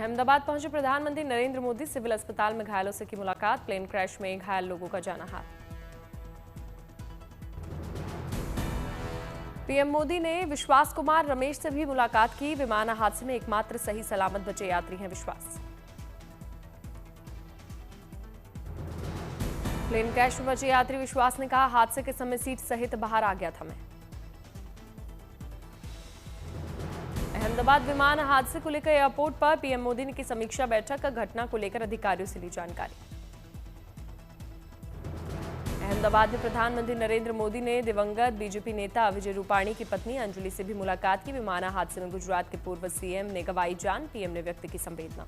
अहमदाबाद पहुंचे प्रधानमंत्री नरेंद्र मोदी, सिविल अस्पताल में घायलों से की मुलाकात, प्लेन क्रैश में घायल लोगों का जाना हाथ। पीएम मोदी ने विश्वास कुमार रमेश से भी मुलाकात की, विमान हादसे में एकमात्र सही सलामत बचे यात्री हैं विश्वास। प्लेन क्रैश में बचे यात्री विश्वास ने कहा, हादसे के समय सीट सहित बाहर आ गया था मैं। अहमदाबाद विमान हादसे को लेकर एयरपोर्ट पर पीएम मोदी ने की समीक्षा बैठक, घटना को लेकर अधिकारियों से ली जानकारी। अहमदाबाद में प्रधानमंत्री नरेंद्र मोदी ने दिवंगत बीजेपी नेता विजय रूपाणी की पत्नी अंजलि से भी मुलाकात की, विमान हादसे में गुजरात के पूर्व सीएम ने गंवाई जान, पीएम ने व्यक्त की संवेदना।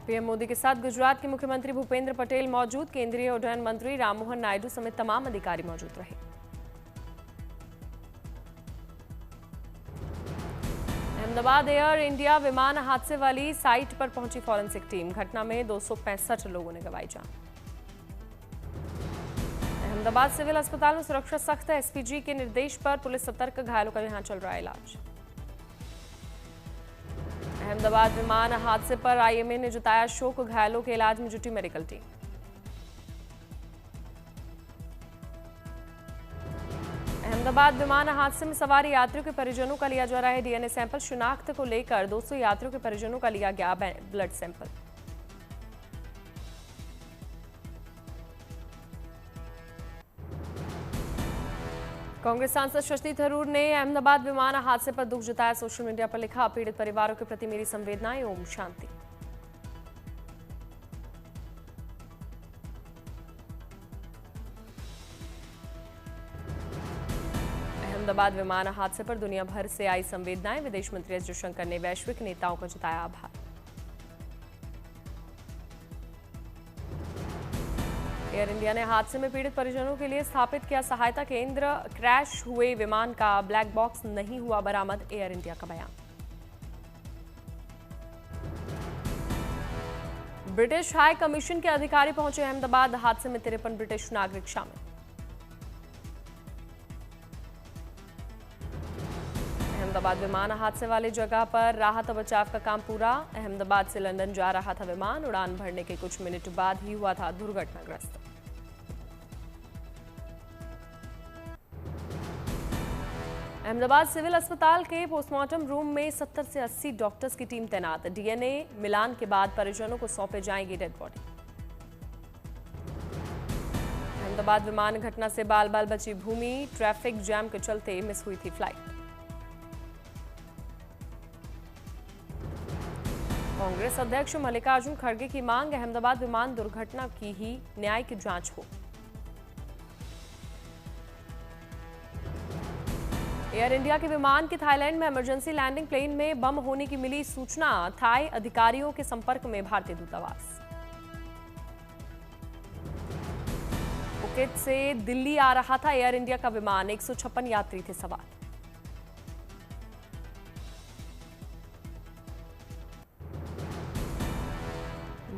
पीएम मोदी के साथ गुजरात के मुख्यमंत्री भूपेंद्र पटेल मौजूद, केंद्रीय उड्डयन मंत्री राममोहन नायडू समेत तमाम अधिकारी मौजूद रहे। अहमदाबाद एयर इंडिया विमान हादसे वाली साइट पर पहुंची फॉरेंसिक टीम, घटना में 265 लोगों ने गंवाई जान। अहमदाबाद सिविल अस्पताल में सुरक्षा सख्त है, एसपीजी के निर्देश पर पुलिस सतर्क, घायलों का यहां चल रहा है इलाज। अहमदाबाद विमान हादसे पर आईएमए ने जताया शोक, घायलों के इलाज में जुटी मेडिकल टीम। अहमदाबाद विमान हादसे में सवार यात्रियों के परिजनों का लिया जा रहा है डीएनए सैंपल, शिनाख्त को लेकर 200 यात्रियों के परिजनों का लिया गया ब्लड सैंपल। कांग्रेस सांसद शशि थरूर ने अहमदाबाद विमान हादसे पर दुख जताया, सोशल मीडिया पर लिखा, पीड़ित परिवारों के प्रति मेरी संवेदनाएं, ओम शांति। अहमदाबाद विमान हादसे पर दुनिया भर से आई संवेदनाएं, विदेश मंत्री एस जयशंकर ने वैश्विक नेताओं को जताया आभार। एयर इंडिया ने हादसे में पीड़ित परिजनों के लिए स्थापित किया सहायता केंद्र, क्रैश हुए विमान का ब्लैक बॉक्स नहीं हुआ बरामद, एयर इंडिया का बयान। ब्रिटिश हाई कमीशन के अधिकारी पहुंचे अहमदाबाद, हादसे में 53 ब्रिटिश नागरिक शामिल। अहमदाबाद विमान हादसे वाली जगह पर राहत और बचाव का काम पूरा, अहमदाबाद से लंदन जा रहा था विमान, उड़ान भरने के कुछ मिनट बाद ही हुआ था दुर्घटनाग्रस्त। अहमदाबाद सिविल अस्पताल के पोस्टमार्टम रूम में 70 से 80 डॉक्टर्स की टीम तैनात, डीएनए मिलान के बाद परिजनों को सौंपे जाएंगी डेड बॉडी। अहमदाबाद विमान घटना से बाल बाल बची भूमि, ट्रैफिक जैम के चलते मिस हुई थी फ्लाइट। कांग्रेस अध्यक्ष मल्लिकार्जुन खड़गे की मांग, अहमदाबाद विमान दुर्घटना की ही न्याय की जांच हो। एयर इंडिया के विमान की थाईलैंड में इमरजेंसी लैंडिंग, प्लेन में बम होने की मिली सूचना, थाई अधिकारियों के संपर्क में भारतीय दूतावास। फुकेत से दिल्ली आ रहा था एयर इंडिया का विमान, 156 यात्री थे सवार।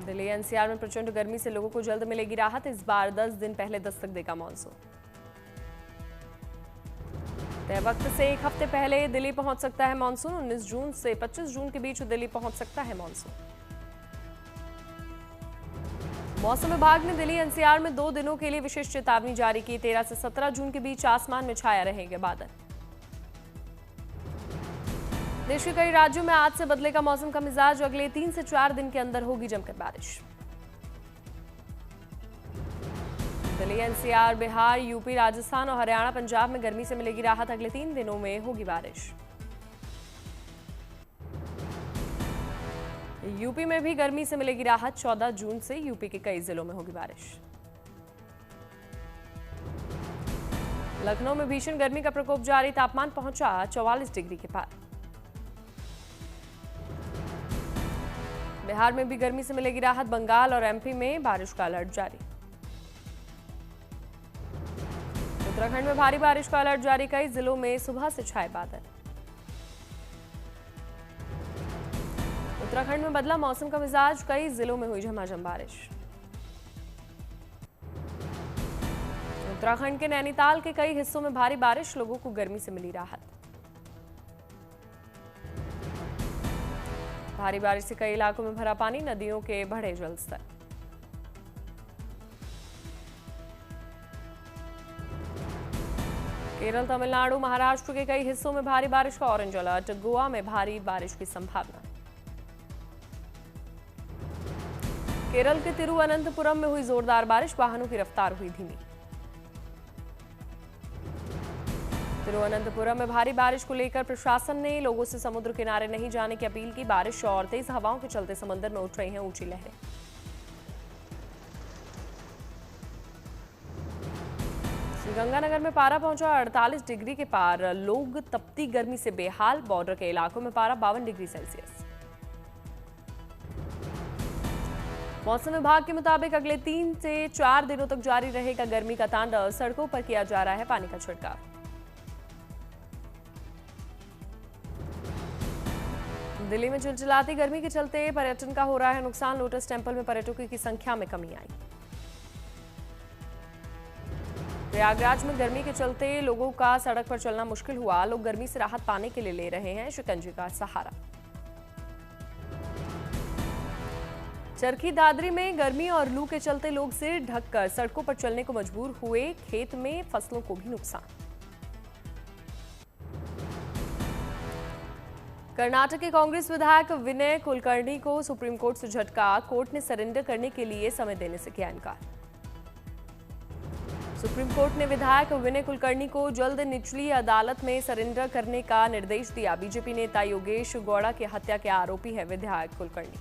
दिल्ली एनसीआर में प्रचंड गर्मी से लोगों को जल्द मिलेगी राहत, इस बार 10 दिन पहले दस्तक देगा मॉनसून। तय वक्त से एक हफ्ते पहले दिल्ली पहुंच सकता है मॉनसून, 19 जून से 25 जून के बीच दिल्ली पहुंच सकता है मॉनसून। मौसम विभाग ने दिल्ली एनसीआर में 2 दिनों के लिए विशेष चेतावनी जारी की, 13 से 17 जून के बीच आसमान में छाया रहेंगे बादल। देश के कई राज्यों में आज से बदलेगा मौसम का मिजाज, अगले 3 से 4 दिन के अंदर होगी जमकर बारिश। दिल्ली एनसीआर, बिहार, यूपी, राजस्थान और हरियाणा, पंजाब में गर्मी से मिलेगी राहत, अगले 3 दिनों में होगी बारिश। यूपी में भी गर्मी से मिलेगी राहत, 14 जून से यूपी के कई जिलों में होगी बारिश। लखनऊ में भीषण गर्मी का प्रकोप जारी, तापमान पहुंचा 44 डिग्री के पार। बिहार में भी गर्मी से मिलेगी राहत, बंगाल और एमपी में बारिश का अलर्ट जारी। उत्तराखंड में भारी बारिश का अलर्ट जारी, कई जिलों में सुबह से छाए बादल। उत्तराखंड में बदला मौसम का मिजाज, कई जिलों में हुई झमाझम बारिश। उत्तराखंड के नैनीताल के कई हिस्सों में भारी बारिश, लोगों को गर्मी से मिली राहत। भारी बारिश से कई इलाकों में भरा पानी, नदियों के बढ़े जलस्तर। केरल, तमिलनाडु, महाराष्ट्र के कई हिस्सों में भारी बारिश का ऑरेंज अलर्ट, गोवा में भारी बारिश की संभावना। केरल के तिरुवनंतपुरम में हुई जोरदार बारिश, वाहनों की रफ्तार हुई धीमी। तिरुवनंतपुरम में भारी बारिश को लेकर प्रशासन ने लोगों से समुद्र किनारे नहीं जाने की अपील की। बारिश और तेज हवाओं के चलते समंदर में उठ रही हैं ऊंची लहरें। श्रीगंगानगर में पारा पहुंचा 48 डिग्री के पार, लोग तपती गर्मी से बेहाल। बॉर्डर के इलाकों में पारा 52 डिग्री सेल्सियस। मौसम विभाग के मुताबिक अगले 3 से 4 दिनों तक जारी रहेगा गर्मी का तांडव। सड़कों पर किया जा रहा है पानी का छिड़काव। दिल्ली में चिलचिलाती गर्मी के चलते पर्यटन का हो रहा है नुकसान। लोटस टेम्पल में पर्यटकों की संख्या में कमी आई। प्रयागराज में गर्मी के चलते लोगों का सड़क पर चलना मुश्किल हुआ। लोग गर्मी से राहत पाने के लिए ले रहे हैं शिकंजी का सहारा। चरखी दादरी में गर्मी और लू के चलते लोग सिर ढककर सड़कों पर चलने को मजबूर हुए। खेत में फसलों को भी नुकसान। कर्नाटक के कांग्रेस विधायक विनय कुलकर्णी को सुप्रीम कोर्ट से झटका। कोर्ट ने सरेंडर करने के लिए समय देने से किया इनकार। सुप्रीम कोर्ट ने विधायक विनय कुलकर्णी को जल्द निचली अदालत में सरेंडर करने का निर्देश दिया। बीजेपी नेता योगेश गौड़ा की हत्या के आरोपी है विधायक कुलकर्णी।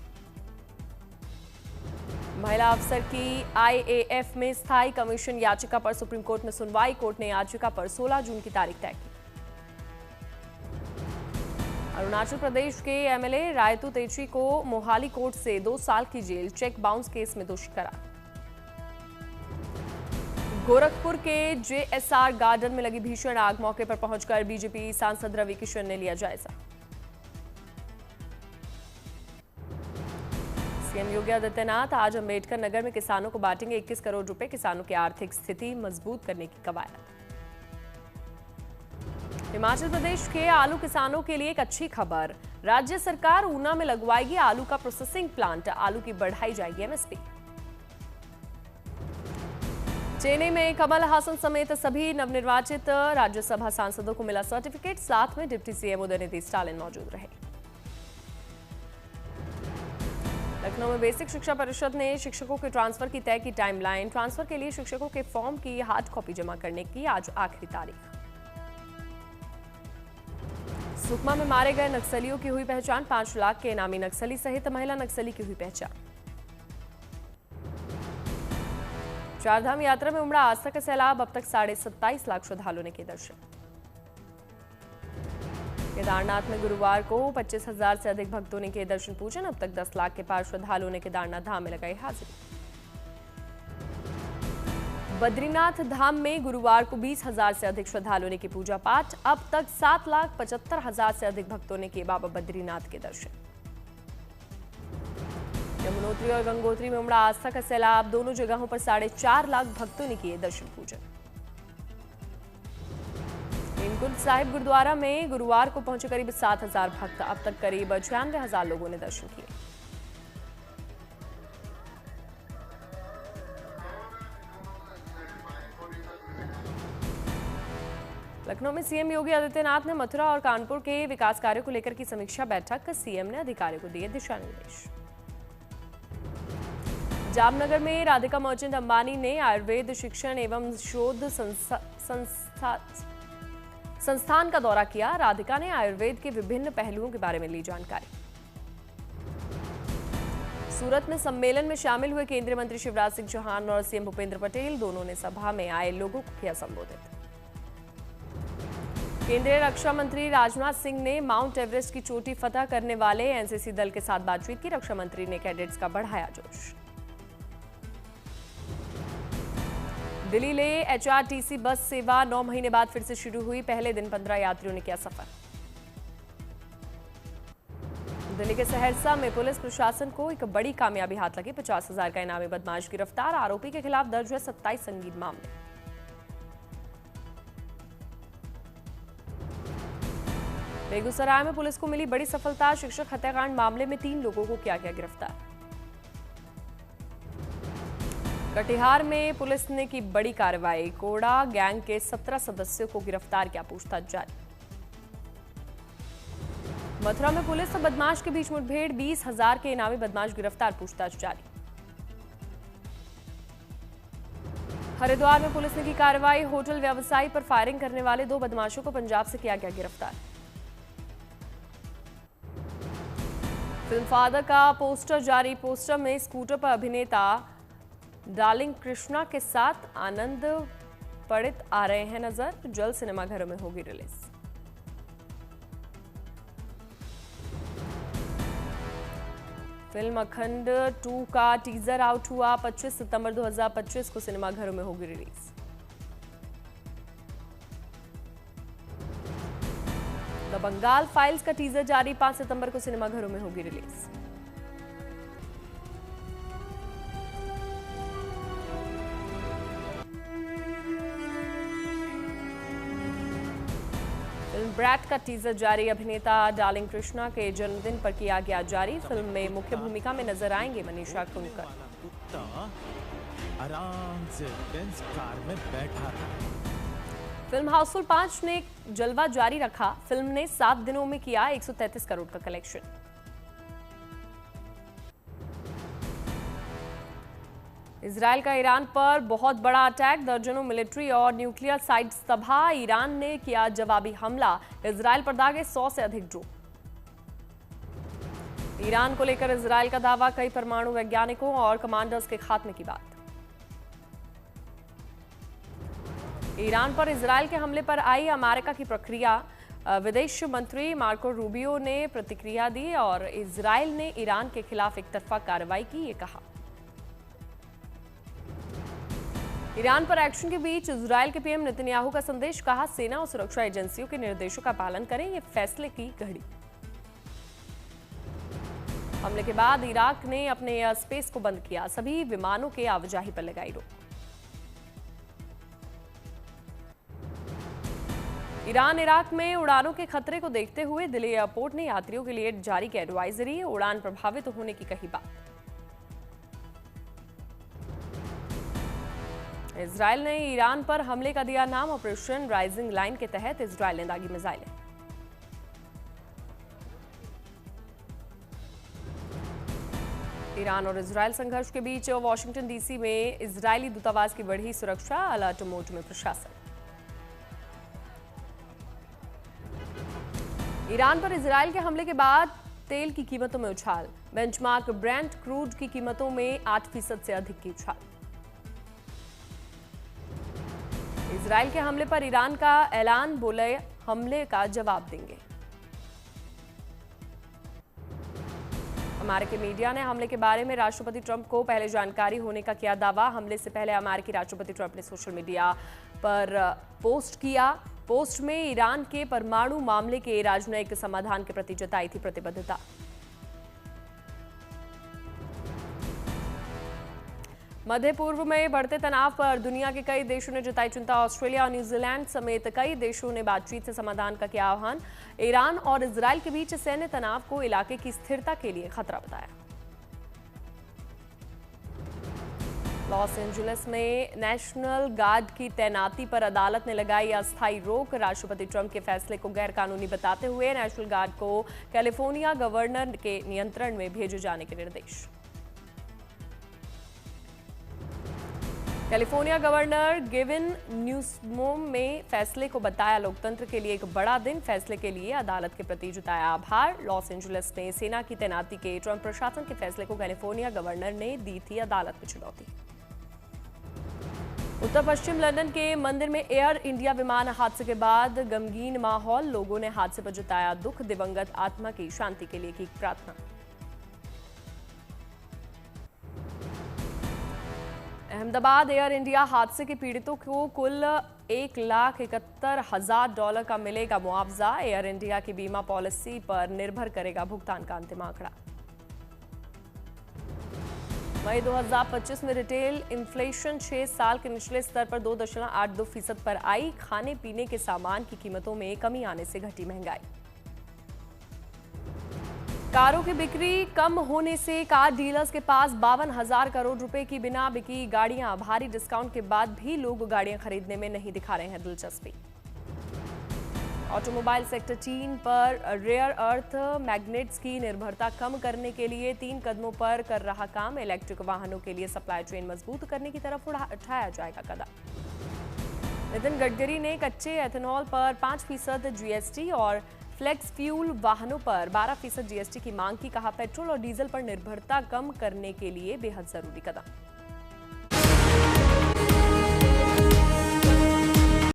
महिला अफसर की आईएएफ में स्थायी कमीशन याचिका पर सुप्रीम कोर्ट में सुनवाई। कोर्ट ने याचिका पर 16 जून की तारीख तय की। अरुणाचल प्रदेश के एमएलए रायतू तेची को मोहाली कोर्ट से 2 साल की जेल, चेक बाउंस केस में दोषी करार। गोरखपुर के जेएसआर गार्डन में लगी भीषण आग, मौके पर पहुंचकर बीजेपी सांसद रवि किशन ने लिया जायजा। सीएम योगी आदित्यनाथ आज अंबेडकर नगर में किसानों को बांटेंगे 21 करोड़ रुपए, किसानों की आर्थिक स्थिति मजबूत करने की कवायद। हिमाचल प्रदेश के आलू किसानों के लिए एक अच्छी खबर, राज्य सरकार ऊना में लगवाएगी आलू का प्रोसेसिंग प्लांट, आलू की बढ़ाई जाएगी एमएसपी। चेन्नई में कमल हासन समेत सभी नवनिर्वाचित राज्यसभा सांसदों को मिला सर्टिफिकेट, साथ में डिप्टी सीएम उदयनिधि स्टालिन मौजूद रहे। लखनऊ में बेसिक शिक्षा परिषद ने शिक्षकों के ट्रांसफर की तय की टाइमलाइन। ट्रांसफर के लिए शिक्षकों के फॉर्म की हार्ड कॉपी जमा करने की आज आखिरी तारीख। सुकमा में मारे गए नक्सलियों की हुई पहचान, 5 लाख के इनामी नक्सली सहित महिला नक्सली की हुई पहचान। चारधाम यात्रा में उमड़ा आस्था का सैलाब, अब तक 27.5 लाख श्रद्धालुओं ने किए दर्शन। केदारनाथ में गुरुवार को 25,000 से अधिक भक्तों ने किए दर्शन पूजन, अब तक 10 लाख के पार श्रद्धालुओं ने केदारनाथ धाम में लगाई हाजिरी। बद्रीनाथ धाम में गुरुवार को 20,000 से अधिक श्रद्धालुओं ने की पूजा पाठ, अब तक 7,75,000 से अधिक भक्तों ने किए बाबा बद्रीनाथ के दर्शन। यमुनोत्री और गंगोत्री में उमड़ा आस्था का सैलाब, दोनों जगहों पर 4.5 लाख भक्तों ने किए दर्शन पूजन। हेमकुंड साहिब गुरुद्वारा में गुरुवार को पहुंचे करीब 7,000 भक्त, अब तक करीब 96,000 लोगों ने दर्शन किए। लखनऊ में सीएम योगी आदित्यनाथ ने मथुरा और कानपुर के विकास कार्यों को लेकर की समीक्षा बैठक, सीएम ने अधिकारियों को दिए दिशा निर्देश। जामनगर में राधिका मर्चेंट अंबानी ने आयुर्वेद शिक्षण एवं शोध संस्थान का दौरा किया। राधिका ने आयुर्वेद के विभिन्न पहलुओं के बारे में ली जानकारी। सूरत में सम्मेलन में शामिल हुए केंद्रीय मंत्री शिवराज सिंह चौहान और सीएम भूपेंद्र पटेल, दोनों ने सभा में आए लोगों को किया संबोधित। केंद्रीय रक्षा मंत्री राजनाथ सिंह ने माउंट एवरेस्ट की चोटी फतह करने वाले एनसीसी दल के साथ बातचीत की। रक्षा मंत्री ने कैडेट्स का बढ़ाया जोश। दिल्ली ले एचआरटीसी बस सेवा 9 महीने बाद फिर से शुरू हुई, पहले दिन 15 यात्रियों ने किया सफर। दिल्ली के सहरसा में पुलिस प्रशासन को एक बड़ी कामयाबी हाथ लगी, 50,000 का इनामी बदमाश गिरफ्तार, आरोपी के खिलाफ दर्ज है 27 संगीन मामले। बेगूसराय में पुलिस को मिली बड़ी सफलता। शिक्षक हत्याकांड मामले में 3 लोगों को किया गया गिरफ्तार। कटिहार में पुलिस ने की बड़ी कार्रवाई। कोड़ा गैंग के 17 सदस्यों को गिरफ्तार किया, पूछताछ जारी। मथुरा में पुलिस और बदमाश के बीच मुठभेड़, 20,000 के इनामी बदमाश गिरफ्तार, पूछताछ जारी। हरिद्वार में पुलिस ने की कार्रवाई। होटल व्यवसायी पर फायरिंग करने वाले 2 बदमाशों को पंजाब से किया गया गिरफ्तार। फिल्म फादर का पोस्टर जारी। पोस्टर में स्कूटर पर अभिनेता डार्लिंग कृष्णा के साथ आनंद पड़ित आ रहे हैं नजर। जल्द सिनेमाघरों में होगी रिलीज। फिल्म अखंड 2 का टीजर आउट हुआ। 25 सितंबर 2025 को सिनेमाघरों में होगी रिलीज। द बंगाल फाइल्स का टीजर जारी। 5 सितंबर को सिनेमाघरों में होगी रिलीज। फिल्म ब्रैट का टीजर जारी। अभिनेता डार्लिंग कृष्णा के जन्मदिन पर किया गया जारी। फिल्म में मुख्य भूमिका में नजर आएंगे मनीषा कुंकर। आराम से बेंच कार में बैठा था। फिल्म हाउसफुल 5 ने जलवा जारी रखा। फिल्म ने 7 दिनों में किया 133 करोड़ का कलेक्शन। इजराइल का ईरान पर बहुत बड़ा अटैक। दर्जनों मिलिट्री और न्यूक्लियर साइट्स तबाह। ईरान ने किया जवाबी हमला। इजराइल पर दागे 100 से अधिक ड्रोन। ईरान को लेकर इजराइल का दावा। कई परमाणु वैज्ञानिकों और कमांडर्स के खात्मे की बात। ईरान पर इजराइल के हमले पर आई अमेरिका की प्रक्रिया। विदेश मंत्री मार्को रूबियो ने प्रतिक्रिया दी और इजराइल ने ईरान के खिलाफ एकतरफा कार्रवाई की, ये कहा। ईरान पर एक्शन के बीच इजराइल के पीएम नेतन्याहू का संदेश। कहा, सेना और सुरक्षा एजेंसियों के निर्देशों का पालन करें, ये फैसले की घड़ी। हमले के बाद इराक ने अपने एयर स्पेस को बंद किया। सभी विमानों के आवाजाही पर लगाई रोक। ईरान इराक में उड़ानों के खतरे को देखते हुए दिल्ली एयरपोर्ट ने यात्रियों के लिए जारी की एडवाइजरी। उड़ान प्रभावित होने की कही बात। इजराइल ने ईरान पर हमले का दिया नाम। ऑपरेशन राइजिंग लाइन के तहत इजराइल ने दागी मिसाइलें। ईरान और इजराइल संघर्ष के बीच वॉशिंगटन डीसी में इजरायली दूतावास की बढ़ी सुरक्षा। अलर्ट मोड में प्रशासन। ईरान पर इजराइल के हमले के बाद तेल की कीमतों में उछाल। बेंचमार्क ब्रेंट क्रूड की कीमतों में 8% से अधिक की उछाल। इजराइल के हमले पर ईरान का ऐलान। बोले, हमले का जवाब देंगे। अमेरिकी मीडिया ने हमले के बारे में राष्ट्रपति ट्रंप को पहले जानकारी होने का किया दावा। हमले से पहले अमेरिकी राष्ट्रपति ट्रंप ने सोशल मीडिया पर पोस्ट किया। पोस्ट में ईरान के परमाणु मामले के राजनयिक समाधान के प्रति जताई थी प्रतिबद्धता। मध्य पूर्व में बढ़ते तनाव पर दुनिया के कई देशों ने जताई चिंता। ऑस्ट्रेलिया और न्यूजीलैंड समेत कई देशों ने बातचीत से समाधान का किया आह्वान। ईरान और इजराइल के बीच सैन्य तनाव को इलाके की स्थिरता के लिए खतरा बताया। लॉस एंजलिस में नेशनल गार्ड की तैनाती पर अदालत ने लगाई अस्थायी रोक। राष्ट्रपति ट्रंप के फैसले को गैरकानूनी बताते हुए नेशनल गार्ड को कैलिफोर्निया गवर्नर के नियंत्रण में भेजे जाने के निर्देश। कैलिफोर्निया गवर्नर गेविन न्यूसोम में फैसले को बताया लोकतंत्र के लिए एक बड़ा दिन। फैसले के लिए अदालत के प्रति जताया आभार। लॉस एंजलिस में सेना की तैनाती के ट्रंप प्रशासन के फैसले को कैलिफोर्निया गवर्नर ने दी थी अदालत में चुनौती। उत्तर पश्चिम लंदन के मंदिर में एयर इंडिया विमान हादसे के बाद गमगीन माहौल। लोगों ने हादसे पर जताया दुख। दिवंगत आत्मा की शांति के लिए की प्रार्थना। अहमदाबाद एयर इंडिया हादसे के पीड़ितों को कुल $1,71,000 का मिलेगा मुआवजा। एयर इंडिया की बीमा पॉलिसी पर निर्भर करेगा भुगतान का अंतिम आंकड़ा। मई 2025 में रिटेल इन्फ्लेशन 6 साल के निचले स्तर पर 2.82% पर आई। खाने पीने के सामान की कीमतों में कमी आने से घटी महंगाई। कारों की बिक्री कम होने से कार डीलर्स के पास 52,000 करोड़ रुपए की बिना बिकी गाड़ियां। भारी डिस्काउंट के बाद भी लोग गाड़ियां खरीदने में नहीं दिखा रहे हैं दिलचस्पी। ऑटोमोबाइल सेक्टर चीन पर रेयर अर्थ मैग्नेट्स की निर्भरता कम करने के लिए 3 कदमों पर कर रहा काम। इलेक्ट्रिक वाहनों के लिए सप्लाई चेन मजबूत करने की तरफ उठाया जाएगा कदम। नितिन गडकरी ने कच्चे एथेनॉल पर 5% जीएसटी और फ्लेक्स फ्यूल वाहनों पर 12% जीएसटी की मांग की। कहा, पेट्रोल और डीजल पर निर्भरता कम करने के लिए बेहद जरूरी कदम।